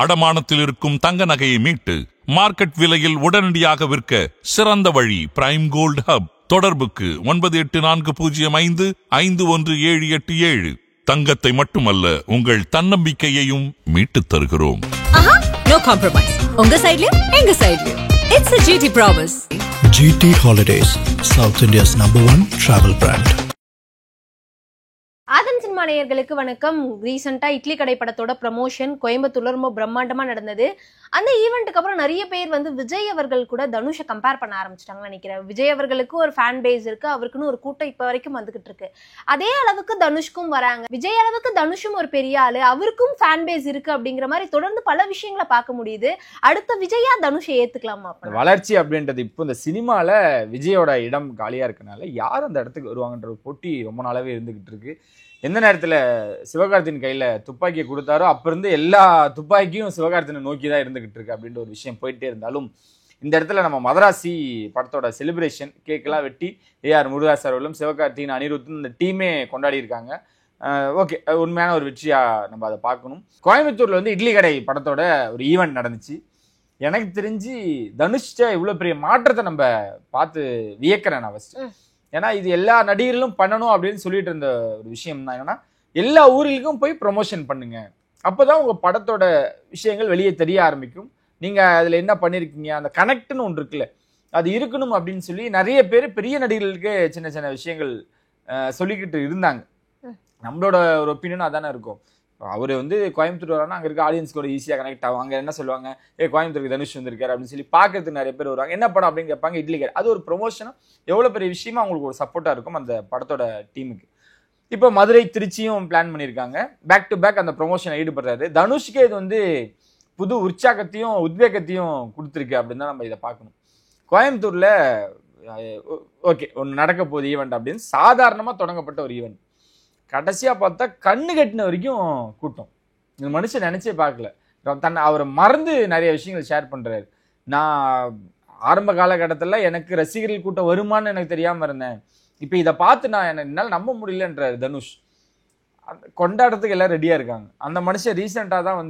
அடமானத்தில் இருக்கும் தங்க நகையை மீட்டு மார்க்கெட் விலையில் உடனடியாக விற்க சிறந்த வழி பிரைம் கோல்ட் ஹப். தொடர்புக்கு 9845551787. தங்கத்தை மட்டுமல்ல, உங்கள் தன்னம்பிக்கையையும் மீட்டுத் தருகிறோம். No compromise. உங்க சைடுலயும் எங்க சைடுலயும். It's a GT promise. GT Holidays, South India's #1 travel brand. Aadhan cinema நேயர்களுக்கு வணக்கம். ரீசெண்டா இட்லி கடை படத்தோட ப்ரமோஷன் கோயம்புத்தூர்ல ரொம்ப பிரம்மாண்டமா நடந்தது. அந்த ஈவெண்ட்டுக்கு அப்புறம் நிறைய பேர் விஜய் அவர்கள் கூட தனுஷை கம்பேர் பண்ண ஆரம்பிச்சிட்டாங்கன்னு நினைக்கிறேன். விஜய் அவர்களுக்கு ஒரு ஃபேன் பேஸ் இருக்கு, அவருக்குன்னு ஒரு கூட்டம் இப்ப வரைக்கும் வந்துகிட்டு இருக்கு. அதே அளவுக்கு தனுஷ்க்கும் வராங்க. விஜய் அளவுக்கு தனுஷும் ஒரு பெரிய ஆளு, அவருக்கும் ஃபேன் பேஸ் இருக்கு அப்படிங்கிற மாதிரி தொடர்ந்து பல விஷயங்களை பார்க்க முடியுது. அடுத்த விஜயா தனுஷை ஏத்துக்கலாமா? வளர்ச்சி அப்படின்றது இப்போ இந்த சினிமால விஜயோட இடம் காலியா இருக்கனால யார் அந்த இடத்துக்கு வருவாங்கன்ற ஒரு போட்டி ரொம்ப நாளாவே இருந்துகிட்டு இருக்கு. எந்த நேரத்தில் சிவகார்த்தியின் கையில் துப்பாக்கியை கொடுத்தாரோ அப்போ இருந்து எல்லா துப்பாக்கியும் சிவகார்த்தினை நோக்கி தான் இருந்துகிட்டு இருக்கு அப்படின்ற ஒரு விஷயம் போயிட்டே இருந்தாலும், இந்த இடத்துல நம்ம மதராசி படத்தோட செலிப்ரேஷன் கேக்கெல்லாம் வெட்டி AR முருகதாஸ் அவர்களும் சிவகார்த்தியின் அனிருத்தும் இந்த டீமே கொண்டாடி இருக்காங்க. ஓகே, உண்மையான ஒரு வெற்றியாக நம்ம அதை பார்க்கணும். கோயம்புத்தூரில் இட்லி கடை படத்தோட ஒரு ஈவெண்ட் நடந்துச்சு. எனக்கு தெரிஞ்சு தனுஷ்ட இவ்வளோ பெரிய மாற்றத்தை நம்ம பார்த்து வியக்கிறேன் நான் ஃபஸ்ட்டு. ஏன்னா இது எல்லா நடிகர்களும் பண்ணணும் அப்படின்னு சொல்லிட்டு இருந்த ஒரு விஷயம் தான். ஏன்னா எல்லா ஊர்களுக்கும் போய் ப்ரொமோஷன் பண்ணுங்க, அப்போதான் உங்கள் படத்தோட விஷயங்கள் வெளியே தெரிய ஆரம்பிக்கும். நீங்கள் அதில் என்ன பண்ணியிருக்கீங்க, அந்த கனெக்ட்னு ஒன்று இருக்குல்ல, அது இருக்கணும் அப்படின்னு சொல்லி நிறைய பேர் பெரிய நடிகர்களுக்கு சின்ன சின்ன விஷயங்கள் சொல்லிக்கிட்டு இருந்தாங்க. நம்மளோட ஒரு ஒப்பீனியனும் அதானே இருக்கும். அவர் கோயம்புத்தூர் வரானா அங்கே இருக்க ஆடியன்ஸ்க்கு ஒரு ஈஸியாக கனெக்ட் ஆகும். அங்கே என்ன சொல்லுவாங்க, கோயம்புத்தூருக்கு தனுஷ் வந்திருக்காரு அப்படின்னு சொல்லி பார்க்கறதுக்கு நிறைய பேர் வருவாங்க. என்ன படம் அப்படின்னு கேட்பாங்க, இட்லி கடை. அது ஒரு ப்ரொமோஷனும் எவ்வளோ பெரிய விஷயமா அவங்களுக்கு ஒரு சப்போர்ட்டாக இருக்கும் அந்த படத்தோட டீமுக்கு. இப்போ மதுரை திருச்சியும் பிளான் பண்ணியிருக்காங்க. பேக் டு பேக் அந்த ப்ரொமோஷனை ஈடுபடுறாரு. தனுஷ்கே இது புது உற்சாகத்தையும் உத்வேகத்தையும் கொடுத்துருக்கு அப்படின்னு தான் நம்ம இதை பார்க்கணும். கோயம்புத்தூரில் ஓகே ஒன்று நடக்க போகுது ஈவெண்ட் அப்படின்னு சாதாரணமாக தொடங்கப்பட்ட ஒரு ஈவெண்ட், கடைசியாக பார்த்தா கண்ணு கட்டின வரைக்கும் கூட்டம். இந்த மனுஷன் நினச்சே பார்க்கல. அவரை மறந்து நிறைய விஷயங்கள் ஷேர் பண்ணுறாரு. நான் ஆரம்ப காலகட்டத்தில் எனக்கு ரசிகர்கள் கூட்டம் வருமானு எனக்கு தெரியாமல் இருந்தேன், இப்போ இதை பார்த்து என்னால் நம்ப முடியலன்றார் தனுஷ். கொண்டாடுறதுக்கு எல்லாம் ரெடியாக இருக்காங்க. அந்த மனுஷன் ரீசெண்டாக தான்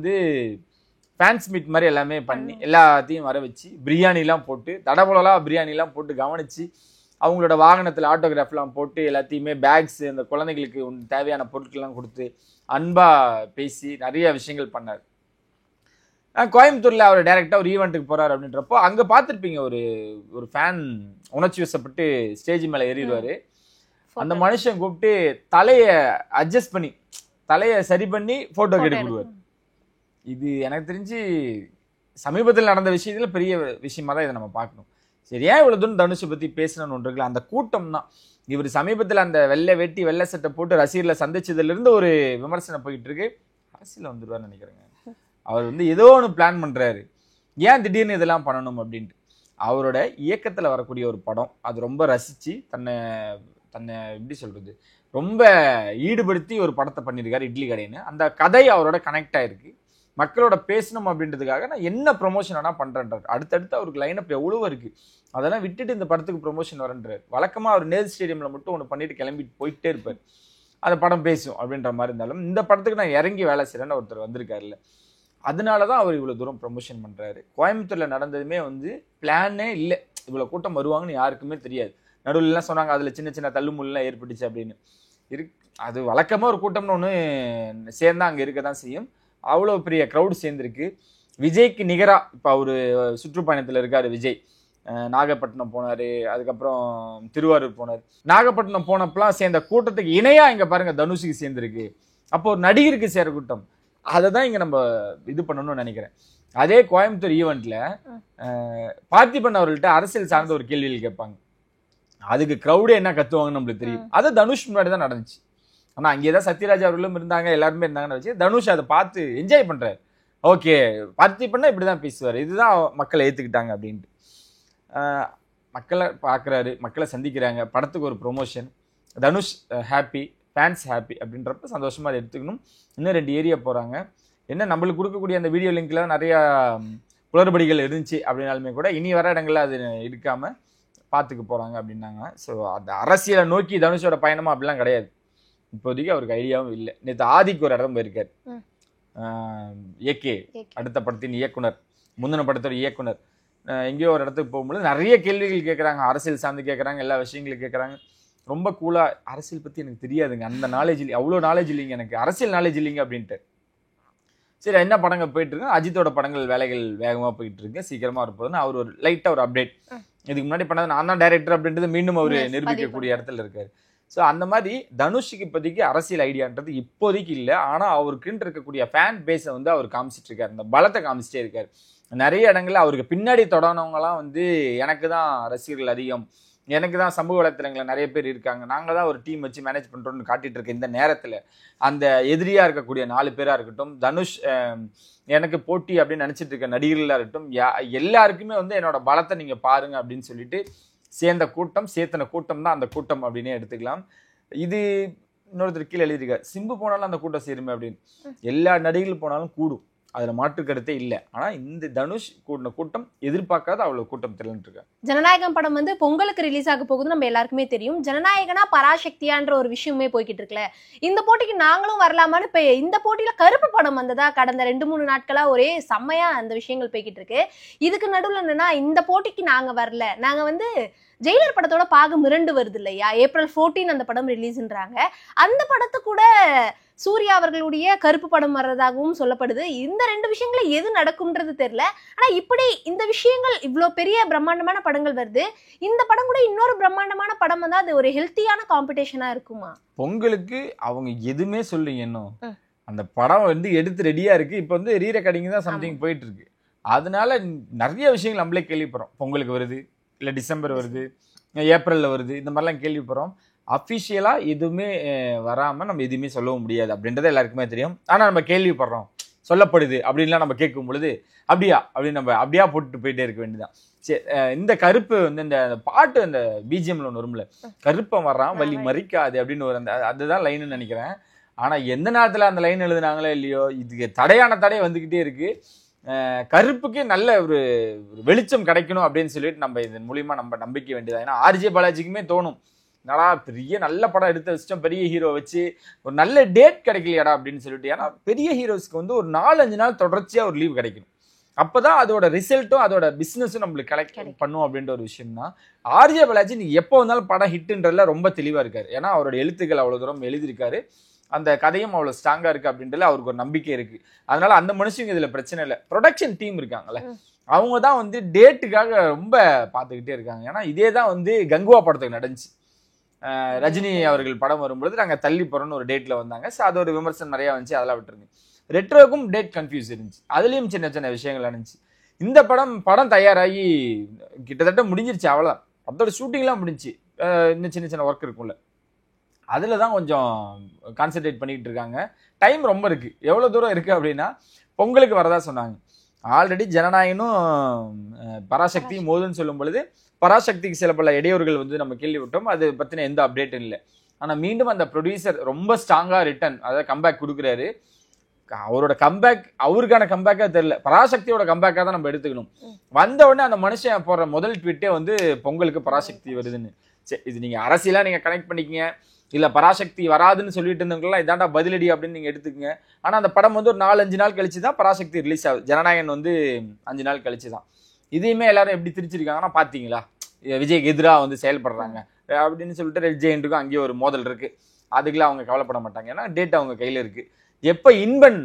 ஃபேன்ஸ் மீட் மாதிரி எல்லாமே பண்ணி எல்லாத்தையும் வர வச்சு பிரியாணிலாம் போட்டு தடபுலலாம் பிரியாணிலாம் போட்டு கவனித்து அவங்களோட வாகனத்தில் ஆட்டோகிராஃப்லாம் போட்டு எல்லாத்தையுமே பேக்ஸ் அந்த குழந்தைகளுக்கு தேவையான பொருட்கள்லாம் கொடுத்து அன்பாக பேசி நிறைய விஷயங்கள் பண்ணார். கோயம்புத்தூரில் அவர் டைரெக்டாக ஒரு ஈவெண்ட்டுக்கு போகிறார் அப்படின்றப்போ அங்கே பார்த்துருப்பீங்க, ஒரு ஃபேன் உணர்ச்சி வசப்பட்டு ஸ்டேஜ் மேலே ஏறிடுவார். அந்த மனுஷன் கூப்பிட்டு தலையை அட்ஜஸ்ட் பண்ணி தலையை சரி பண்ணி ஃபோட்டோ எடுத்து விடுவார். இது எனக்கு தெரிஞ்சு சமீபத்தில் நடந்த விஷயத்தில் பெரிய விஷயமா தான் இதை நம்ம பார்க்கணும். சரி, ஏன் இவ்வளோ தூரம் தனுஷை பற்றி பேசணும்னு ஒன்று இருக்குல்ல, அந்த கூட்டம் தான். இவர் சமீபத்தில் அந்த வெள்ளை வேட்டி வெள்ளை சட்டை போட்டு ரசிகர்களை சந்திச்சதுலேருந்து ஒரு விமர்சனம் போயிட்டு இருக்கு. அரசியல் வந்துடுவார்னு நினைக்கிறேங்க. அவர் ஏதோ ஒன்று பிளான் பண்ணுறாரு, ஏன் திடீர்னு இதெல்லாம் பண்ணணும் அப்படின்ட்டு. அவரோட இயக்கத்தில் வரக்கூடிய ஒரு படம், அது ரொம்ப ரசித்து தன்னை எப்படி சொல்கிறது ரொம்ப ஈடுபடுத்தி ஒரு படத்தை பண்ணியிருக்காரு இட்லி கடைன்னு. அந்த கதை அவரோட கனெக்ட் ஆகிருக்கு, மக்களோட பேசணும் அப்படின்றதுக்காக நான் என்ன ப்ரொமோஷன் ஆனால் பண்ணுறேன்றார். அடுத்தடுத்து அவருக்கு லைனப் எவ்வளோ இருக்குது, அதெல்லாம் விட்டுட்டு இந்த படத்துக்கு ப்ரொமோஷன் வரன்றார். வழக்கமாக அவர் நேரு ஸ்டேடியமில் மட்டும் ஒன்று பண்ணிட்டு கிளம்பிட்டு போயிட்டே இருப்பார், அந்த படம் பேசும் அப்படின்ற மாதிரி இருந்தாலும் இந்த படத்துக்கு நான் இறங்கி வேலை செய்கிறேன்னு ஒருத்தர் வந்திருக்காருல்ல, அதனால தான் அவர் இவ்வளோ தூரம் ப்ரொமோஷன் பண்ணுறாரு. கோயம்புத்தூரில் நடந்ததுமே பிளானே இல்லை, இவ்வளோ கூட்டம் வருவாங்கன்னு யாருக்குமே தெரியாது. நடுவில்லாம் சொன்னாங்க அதில் சின்ன சின்ன தள்ளுமுல்லாம் ஏற்பட்டுச்சு அப்படின்னு அது வழக்கமாக ஒரு கூட்டம்னு ஒன்று சேர்ந்தா அங்கே இருக்க தான் செய்யும். அவ்வளோ பெரிய க்ரௌடு சேர்ந்துருக்கு. விஜய்க்கு நிகராக இப்போ அவர் சுற்றுப்பயணத்தில் இருக்கார் விஜய். நாகப்பட்டினம் போனார், அதுக்கப்புறம் திருவாரூர் போனார். நாகப்பட்டினம் போனப்பெல்லாம் சேர்ந்த கூட்டத்துக்கு இணையாக இங்கே பாருங்கள் தனுஷுக்கு சேர்ந்துருக்கு. அப்போ ஒரு நடிகருக்கு சேர கூட்டம், அதை தான் இங்கே நம்ம இது பண்ணணும்னு நினைக்கிறேன். அதே கோயம்புத்தூர் ஈவெண்ட்டில் பார்த்திபன் அவர்கள்ட்ட அரசியல் சார்ந்த ஒரு கேள்விகள் கேட்பாங்க, அதுக்கு க்ரௌடு என்ன கத்துவாங்கன்னு நம்மளுக்கு தெரியும். அது தனுஷ் முன்னாடி தான் நடந்துச்சு. ஆனால் அங்கே தான் சத்யராஜ் அவர்களும் இருந்தாங்க, எல்லாருமே இருந்தாங்கன்னு வச்சு தனுஷ் அதை பார்த்து என்ஜாய் பண்ணுறாரு. ஓகே, பார்த்திபன்னா இப்படி தான் பேசுவார், இதுதான் மக்களை ஏற்றுக்கிட்டாங்க அப்படின்ட்டு. மக்களை பார்க்குறாரு, மக்களை சந்திக்கிறாங்க, படத்துக்கு ஒரு promotion, Dhanush happy, fans happy அப்படின்றப்ப சந்தோஷமாக அதை எடுத்துக்கணும். இன்னும் 2 ஏரியா போகிறாங்க. என்ன நம்மளுக்கு கொடுக்கக்கூடிய அந்த வீடியோ லிங்க்கில் நிறையா குளறுபடிகள் இருந்துச்சு அப்படின்னாலுமே கூட இனி வர இடங்களில் அது இருக்காமல் பார்த்துக்கு போகிறாங்க அப்படின்னாங்க. ஸோ அந்த அரசியலை நோக்கி தனுஷோட பயணமாக அப்படிலாம் கிடையாது. இப்போதைக்கு அவருக்கு ஐடியாவும் இல்லை. நேற்று ஆதிக்கு ஒரு இடம் போயிருக்காரு, ஏகே அடுத்த படத்தின் இயக்குனர், முந்தின படத்தோட இயக்குனர் எங்கேயோ ஒரு இடத்துக்கு போகும்போது நிறைய கேள்விகள் கேட்குறாங்க, அரசியல் சார்ந்து கேட்குறாங்க, எல்லா விஷயங்களும் கேட்குறாங்க. ரொம்ப கூலா அரசியல் பற்றி எனக்கு தெரியாதுங்க, அந்த நாலேஜ் இல்லை, அவ்வளோ நாலேஜ் இல்லைங்க, எனக்கு அரசியல் நாலேஜ் இல்லைங்க அப்படின்ட்டு. சரி என்ன படங்கள் போயிட்டு இருக்கு, அஜித்தோட படங்கள் வேலைகள் வேகமாக போயிட்டு இருக்கு, சீக்கிரமா இருப்பதுன்னு அவர் ஒரு லைட்டாக ஒரு அப்டேட். இதுக்கு முன்னாடி பண்ணது நான் தான் டைரக்டர் அப்படின்றது மீண்டும் அவர் நிரூபிக்கக்கூடிய இடத்துல இருக்காரு. ஸோ அந்த மாதிரி தனுஷுக்கு இப்போதைக்கு அரசியல் ஐடியான்றது இப்போதைக்கு இல்லை. ஆனால் அவருக்குன்னு இருக்கக்கூடிய ஃபேன் பேஸை வந்து அவர் காமிச்சிட்டு இருக்காரு, இந்த பலத்தை காமிச்சிட்டே இருக்காரு. நிறைய இடங்கள்ல அவருக்கு பின்னாடி தொடங்கினவங்கலாம் வந்து எனக்கு தான் ரசிகர்கள் அதிகம், எனக்கு தான் சமூக வலைத்தளங்களில் நிறைய பேர் இருக்காங்க, நாங்கள் தான் ஒரு டீம் வச்சு மேனேஜ் பண்ணுறோம்னு காட்டிட்டு இருக்க இந்த நேரத்தில் அந்த எதிரியாக இருக்கக்கூடிய 4 பேராக இருக்கட்டும், தனுஷ் எனக்கு போட்டி அப்படின்னு நினச்சிட்டு இருக்க நடிகர்களாக இருக்கட்டும், எல்லாருக்குமே வந்து என்னோட பலத்தை நீங்கள் பாருங்க அப்படின்னு சொல்லிட்டு சேர்த்தன கூட்டம் தான் அந்த கூட்டம் அப்படின்னே எடுத்துக்கலாம். இது இன்னொருத்தர் கீழே எழுதியிருக்காரு, சிம்பு போனாலும் அந்த கூட்டம் சேருமே அப்படின்னு. எல்லா நடிகர்கள் போனாலும் கூடும், அதுல மாற்று கருத்தே இல்லை. ஆனா இந்த தனுஷ் கூட்டின கூட்டம் எதிர்பார்க்காத அவ்வளவு கூட்டம் திரண்டு இருக்கு. ஜனநாயகம் படம் வந்து பொங்கலுக்கு ரிலீஸ் ஆக போகுது, நம்ம எல்லாருக்குமே தெரியும். ஜனநாயகனா பராசக்தியான்ற ஒரு விஷயமே போய்கிட்டு இருக்குல்ல, இந்த போட்டிக்கு நாங்களும் வரலாமான்னு இப்ப இந்த போட்டியில கருப்பு படம் வந்ததா கடந்த 2-3 நாட்களா ஒரே செம்மையா அந்த விஷயங்கள் போய்கிட்டு இருக்கு. இதுக்கு நடுவில் என்னன்னா, இந்த போட்டிக்கு நாங்க வரல, நாங்க வந்து ஜெயிலர் படத்தோட பாகம் 2 வருது இல்லையா, April 14 அந்த படம் ரிலீஸ்ன்றாங்க. அந்த படத்தை கூட சூர்யா அவர்களுடைய கருப்பு படம் வர்றதாகவும் சொல்லப்படுது. இந்த 2 விஷயங்கள எது நடக்கும்ன்றது தெரியல. ஆனா இப்படி இந்த விஷயங்கள் இவ்வளோ பெரிய பிரம்மாண்டமான படங்கள் வருது, இந்த படம் கூட இன்னொரு பிரம்மாண்டமான படம் வந்து அது ஒரு ஹெல்த்தியான காம்படிஷனா இருக்குமா? பொங்கலுக்கு அவங்க எதுவுமே சொல்லுங்க, இன்னும் அந்த படம் வந்து எடுத்து ரெடியா இருக்கு, இப்போ வந்து ரீ ரெக்கார்டிங் தான் சம்திங் போயிட்டு இருக்கு. அதனால நிறைய விஷயங்கள் நம்மளே கேள்விப்படுறோம். பொங்கலுக்கு வருது, இல்லை டிசம்பர் வருது, ஏப்ரலில் வருது, இந்த மாதிரிலாம் கேள்விப்படுறோம். அஃபிஷியலாக எதுவுமே வராமல் நம்ம எதுவுமே சொல்லவும் முடியாது அப்படின்றது எல்லாருக்குமே தெரியும். ஆனால் நம்ம கேள்விப்படுறோம், சொல்லப்படுது அப்படின்லாம் நம்ம கேட்கும் பொழுது அப்படியா அப்படின்னு நம்ம அப்படியா போட்டுட்டு போயிட்டே இருக்க வேண்டியதான். சரி, இந்த கருப்பு வந்து இந்த பாட்டு அந்த பிஜிஎம்ல ஒன்று வரும்ல, கருப்பம் வர்றான் வலி மறிக்காது அப்படின்னு ஒரு அந்த அதுதான் லைன்னு நினைக்கிறேன். ஆனால் எந்த நேரத்தில் அந்த லைன் எழுதுனாங்களோ இல்லையோ, இதுக்கு தடையான தடை வந்துக்கிட்டே இருக்கு. கருப்புக்கு நல்ல ஒரு வெளிச்சம் கிடைக்கணும் அப்படின்னு சொல்லிட்டு நம்ம இதன் மூலியமா நம்ம நம்பிக்க வேண்டியதா. ஏன்னா ஆர்ஜே பாலாஜிக்குமே தோணும், என்னடா பெரிய நல்ல படம் எடுத்து வச்சிட்டோம், பெரிய ஹீரோ வச்சு ஒரு நல்ல டேட் கிடைக்கலையாடா அப்படின்னு சொல்லிட்டு. ஏன்னா பெரிய ஹீரோஸ்க்கு வந்து ஒரு 4-5 நாள் தொடர்ச்சியா ஒரு லீவ் கிடைக்கணும், அப்பதான் அதோட ரிசல்ட்டும் அதோட பிசினஸும் நம்மளுக்கு கலெக்ட் பண்ணும் அப்படின்ற ஒரு விஷயம் தான். ஆர்ஜே பாலாஜி நீங்க எப்போ வந்தாலும் படம் ஹிட்ன்றதுல ரொம்ப தெளிவா இருக்காரு. ஏன்னா அவரோட எழுத்துக்கள் அவ்வளவு தூரம் எழுதியிருக்காரு, அந்த கதையும் அவ்வளவு ஸ்ட்ராங்கா இருக்கு அப்படின்றதுல அவருக்கு ஒரு நம்பிக்கை இருக்கு. அதனால அந்த மனுஷங்க இதுல பிரச்சனை இல்லை. ப்ரொடக்ஷன் டீம் இருக்காங்கல்ல, அவங்க தான் வந்து டேட்டுக்காக ரொம்ப பார்த்துக்கிட்டே இருக்காங்க. ஏன்னா இதே தான் வந்து கங்குவா படத்துக்கு நடந்துச்சு. ரஜினி அவர்கள் படம் வரும்பொழுது நாங்கள் தள்ளி போறோம்னு ஒரு டேட்ல வந்தாங்க. ஸோ அது ஒரு விமர்சனம் நிறைய வந்துச்சு, அதெல்லாம் விட்டுருங்க. ரெட்ரோக்கும் டேட் கன்ஃபியூஸ் இருந்துச்சு, அதுலயும் சின்ன சின்ன விஷயங்கள் இருந்துச்சு. இந்த படம் தயாராகி கிட்டத்தட்ட முடிஞ்சிருச்சு, அவ்வளோதான். அதோட ஷூட்டிங்லாம் முடிஞ்சு, இன்னும் சின்ன சின்ன ஒர்க் இருக்கும்ல, அதில் தான் கொஞ்சம் கான்சென்ட்ரேட் பண்ணிக்கிட்டு இருக்காங்க. டைம் ரொம்ப இருக்குது. எவ்வளோ தூரம் இருக்குது அப்படின்னா, பொங்கலுக்கு வரதா சொன்னாங்க. ஆல்ரெடி ஜனநாயகனும் பராசக்தியும் மோதுன்னு சொல்லும் பொழுது பராசக்திக்கு சில பல இடையூறுகள் வந்து நம்ம கேள்விவிட்டோம், அது பற்றின எந்த அப்டேட்டும் இல்லை. ஆனால் மீண்டும் அந்த ப்ரொடியூசர் ரொம்ப ஸ்ட்ராங்காக ரிட்டர்ன், அதாவது கம்பேக் கொடுக்குறாரு. அவரோட கம்பேக் அவருக்கான கம்பேக்காக தெரியல, பராசக்தியோட கம்பேக்காக தான் நம்ம எடுத்துக்கணும். வந்த உடனே அந்த மனுஷன் போடுற முதல் ட்வீட்டே வந்து பொங்கலுக்கு பராசக்தி வருதுன்னு. சரி, இது நீங்கள் அரசியலாக நீங்கள் கனெக்ட் பண்ணிக்கிங்க, இல்லை பராசக்தி வராதுன்னு சொல்லிட்டு இருந்தவங்களாம் இதாண்டா பதிலடி அப்படின்னு நீங்கள் எடுத்துக்கங்க. ஆனால் அந்த படம் வந்து ஒரு 4-5 நாள் கழிச்சு தான் பராசக்தி ரிலீஸ் ஆகுது. ஜனநாயகன் வந்து 5 நாள் கழிச்சு தான். இதையுமே எல்லாரும் எப்படி திரிச்சிருக்காங்கன்னா, பார்த்தீங்களா விஜய்க்கு எதிராக வந்து செயல்படுறாங்க அப்படின்னு சொல்லிட்டு ரெட் ஜெயண்ட்டுக்கும் அங்கேயே ஒரு மோதல் இருக்குது. அதுக்கெல்லாம் அவங்க கவலைப்பட மாட்டாங்க, ஏன்னா டேட் அவங்க கையில் இருக்குது. எப்போ இன்பன்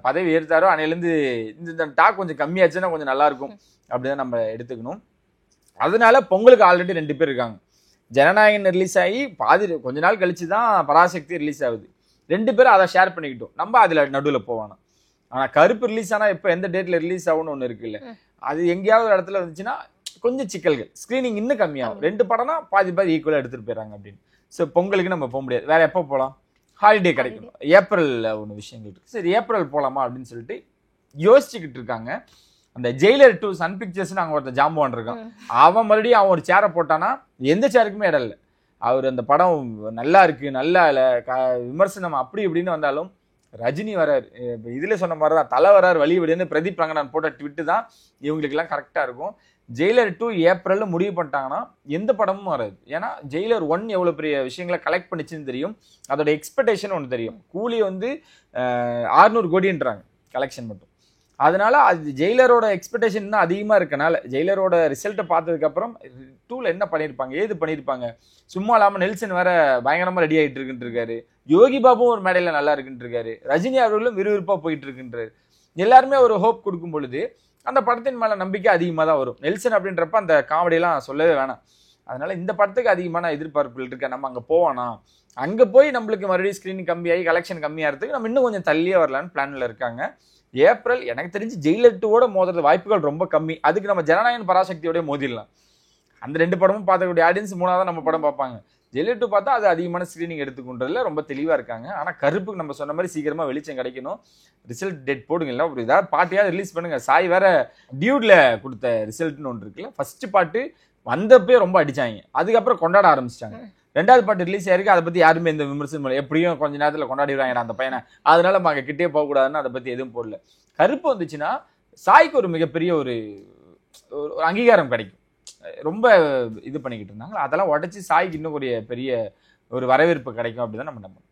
பதவி ஏற்றாரோ அன்னையிலேருந்து இந்த டாக் கொஞ்சம் கம்மியாச்சுன்னா கொஞ்சம் நல்லாயிருக்கும் அப்படிதான் நம்ம எடுத்துக்கணும். அதனால பொங்கலுக்கு ஆல்ரெடி 2 பேர் இருக்காங்க. ஜனநாயகன் ரிலீஸ் ஆகி கொஞ்ச நாள் கழிச்சு தான் பராசக்தி ரிலீஸ் ஆகுது. 2 பேரும் அதை ஷேர் பண்ணிக்கிட்டோம், நம்ம அதில் நடுவில் போவானோம். ஆனால் கருப்பு ரிலீஸ் ஆனால் இப்போ எந்த டேட்டில் ரிலீஸ் ஆகும்னு ஒன்று இருக்குல்ல, அது எங்கேயாவது ஒரு இடத்துல இருந்துச்சுன்னா கொஞ்சம் சிக்கல்கள், ஸ்க்ரீனிங் இன்னும் கம்மியாகும். 2 படம்னா பாதி ஈக்குவலாக எடுத்துகிட்டு போயிடறாங்க அப்படின்னு. ஸோ பொங்கலுக்கு நம்ம போக முடியாது, வேற எப்போ போகலாம், ஹாலிடே கிடைக்கணும். ஏப்ரலில் ஒன்று விஷயங்கள் இருக்குது. சரி ஏப்ரல் போகலாமா அப்படின்னு சொல்லிட்டு யோசிச்சுக்கிட்டு இருக்காங்க. அந்த ஜெயிலர் 2 சன் பிக்சர்ஸ் அங்கே ஒருத்தர் ஜாம்பவான் இருக்கான், அவன் மறுபடியும் அவன் ஒரு சேரை போட்டானா எந்த சேருக்குமே இடம் இல்லை. அவர் அந்த படம் நல்லா இருக்கு நல்லா இல்லை விமர்சனம் அப்படி இப்படின்னு வந்தாலும் ரஜினி வராரு, இதில் சொன்ன மாதிரி தான் தலை வராரு வழி விடுன்னு பிரதீப் ரங்கநாதன் போட்ட ட்விட்டு தான் இவங்களுக்கெல்லாம் கரெக்டாக இருக்கும். ஜெயிலர் 2 ஏப்ரலில் முடிவு பண்ணிட்டாங்கன்னா எந்த படமும் வராது. ஏன்னா ஜெயிலர் 1 எவ்வளோ பெரிய விஷயங்களை கலெக்ட் பண்ணிச்சுன்னு தெரியும், அதோட எக்ஸ்பெக்டேஷன் ஒன்று தெரியும். கூலி வந்து 600 கோடின்றாங்க, கலெக்ஷன் மட்டும். அதனால அது ஜெயிலரோட எக்ஸ்பெக்டேஷன் தான் அதிகமாக இருக்கனால ஜெயிலரோட ரிசல்ட்டை பார்த்ததுக்கப்புறம் டூவில் என்ன பண்ணியிருப்பாங்க ஏது பண்ணியிருப்பாங்க. சும்மா இல்லாமல் நெல்சன் வேற பயங்கரமாக ரெடி ஆகிட்டு இருக்குன்னு இருக்காரு. யோகி பாபுவும் ஒரு மேடையில் நல்லா இருக்குன்னு இருக்காரு. ரஜினி அவர்களும் விறுவிறுப்பாக போயிட்டு இருக்குன்றாரு. எல்லாருமே ஒரு ஹோப் கொடுக்கும் பொழுது அந்த படத்தின் மேலே நம்பிக்கை அதிகமாக தான் வரும். நெல்சன் அப்படின்றப்ப அந்த காமெடியெல்லாம் சொல்லவே வேணாம். அதனால இந்த படத்துக்கு அதிகமான எதிர்பார்ப்புகள் இருக்கு. நம்ம அங்கே போவானா, அங்கே போய் நம்மளுக்கு மறுபடியும் ஸ்க்ரீனிங் கம்மியாகி கலெக்ஷன் கம்மியாகிறதுக்கு நம்ம இன்னும் கொஞ்சம் தள்ளியே வரலான்னு பிளானில் இருக்காங்க. ஏப்ரல் எனக்கு தெரிஞ்சு ஜெயிலர் 2 மோதுறது வாய்ப்புகள் ரொம்ப கம்மி. அதுக்கு நம்ம ஜனநாயகன் பராசக்தியோட மோதிடலாம். அந்த 2 படமும் பார்க்கக்கூடிய ஆடியன்ஸ் 3ஆவது நம்ம படம் பார்ப்பாங்க. ஜெயிலர் 2 பார்த்தா அது அதிகமான ஸ்க்ரீனிங் எடுத்துக்கொண்டதில் ரொம்ப தெளிவாக இருக்காங்க. ஆனால் கருப்புக்கு நம்ம சொன்ன மாதிரி சீக்கிரமாக வெளிச்சம் கிடைக்கணும். ரிசல்ட் டேட் போடுங்களா, ஒரு ஏதாவது பாட்டியாவது ரிலீஸ் பண்ணுங்க. சாய் வேற டியூட்ல கொடுத்த ரிசல்ட்னு ஒன்று இருக்குல்ல, ஃபர்ஸ்ட் பாட்டு வந்தப்பே ரொம்ப அடிச்சாங்க, அதுக்கப்புறம் கொண்டாட ஆரம்பிச்சிட்டாங்க. 2வது பாட்டு ரிலீஸ் ஆயிருக்கு, அதை பத்தி யாருமே இந்த விமர்சனம் இல்லை. எப்படியும் கொஞ்ச நேரத்தில் கொண்டாடிடுவாங்க அந்த பையனை, அதனால நம்ம அங்கே கிட்டே போகக்கூடாதுன்னு அதை பத்தி எதுவும் போடல. கருப்பு வந்துச்சுன்னா சாய்க்கு ஒரு மிகப்பெரிய ஒரு அங்கீகாரம் கிடைக்கும். ரொம்ப இது பண்ணிக்கிட்டு இருந்தாங்க, அதெல்லாம் உடச்சி சாய்க்கு இன்னும் ஒரு பெரிய ஒரு வரவேற்பு கிடைக்கும் அப்படிதான் நம்ம நம்பணும்.